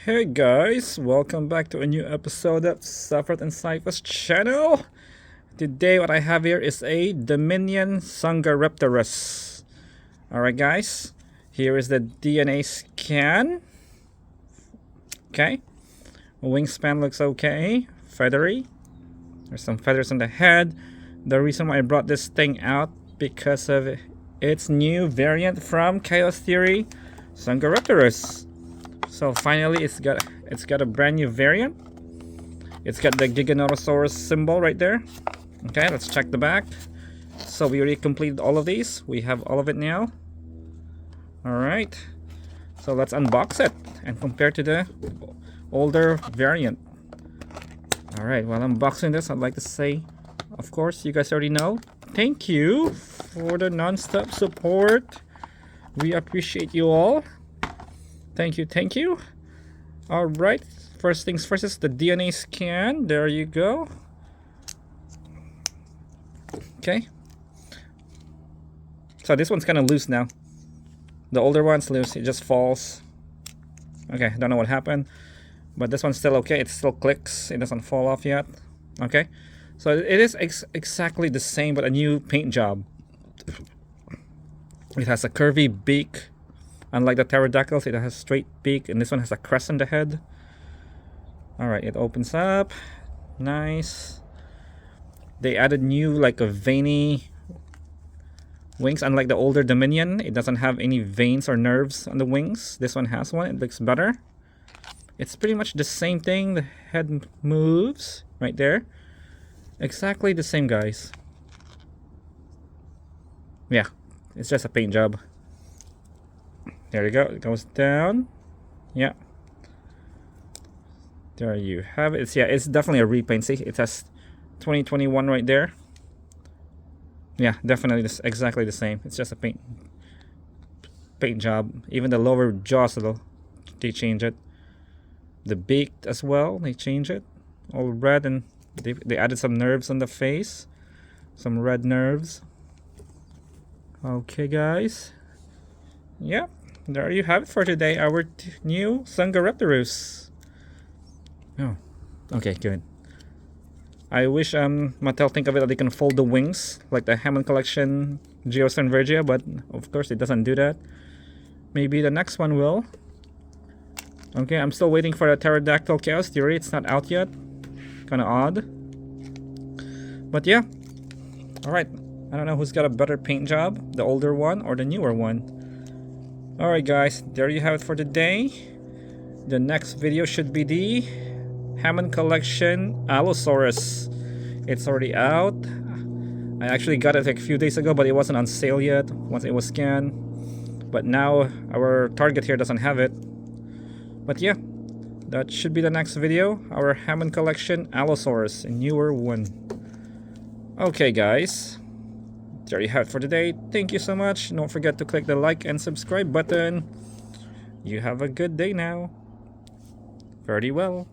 Hey guys, welcome back to a new episode of Suffered and Cypher's channel. Today what I have here is a Dominion Sungaripterus. Alright guys, here is the DNA scan. Okay, wingspan looks okay, feathery. There's some feathers on the head. The reason why I brought this thing out because of its new variant from Chaos Theory, Sungaripterus. So finally it's got a brand new variant. It's got the Giganotosaurus symbol right there. Okay, let's check the back. So we already completed all of these. We have all of it now. Alright. So let's unbox it and compare to the older variant. Alright, while unboxing this, I'd like to say, of course, you guys already know, thank you for the non-stop support. We appreciate you all. Thank you, thank you. Alright, first things first is the DNA scan. There you go. Okay. So this one's kind of loose now. The older one's loose, it just falls. Okay, don't know what happened. But this one's still okay, it still clicks. It doesn't fall off yet. Okay. So it is exactly the same but a new paint job. It has a curvy beak. Unlike the pterodactyls, it has a straight beak, and this one has a crest on the head. Alright, it opens up. Nice. They added new, like a veiny wings. Unlike the older Dominion, it doesn't have any veins or nerves on the wings. This one has one. It looks better. It's pretty much the same thing. The head moves right there. Exactly the same, guys. Yeah, it's just a paint job. There you go, it goes down. Yeah. There you have it. It's definitely a repaint. See, it has 2021 right there. Yeah, definitely this exactly the same. It's just a paint job. Even the lower jaws, they change it. The beak as well, they change it. All red, and they added some nerves on the face. Some red nerves. Okay, guys. Yep. There you have it for today, our new Sungaripterus. Oh, okay, good. I wish Mattel think of it that they can fold the wings like the Hammond Collection Geostern Virgia, but of course it doesn't do that. Maybe the next one will. Okay, I'm still waiting for the Pterodactyl Chaos Theory. It's not out yet. Kind of odd. But yeah. Alright. I don't know who's got a better paint job, the older one or the newer one. Alright guys, there you have it for today. The next video should be the Hammond Collection Allosaurus. It's already out. I actually got it like a few days ago, but it wasn't on sale yet once it was scanned. But now our Target here doesn't have it. But yeah, that should be the next video. Our Hammond Collection Allosaurus, a newer one. Okay guys. There you have it for today. Thank you so much. Don't forget to click the like and subscribe button. You have a good day now. Very well.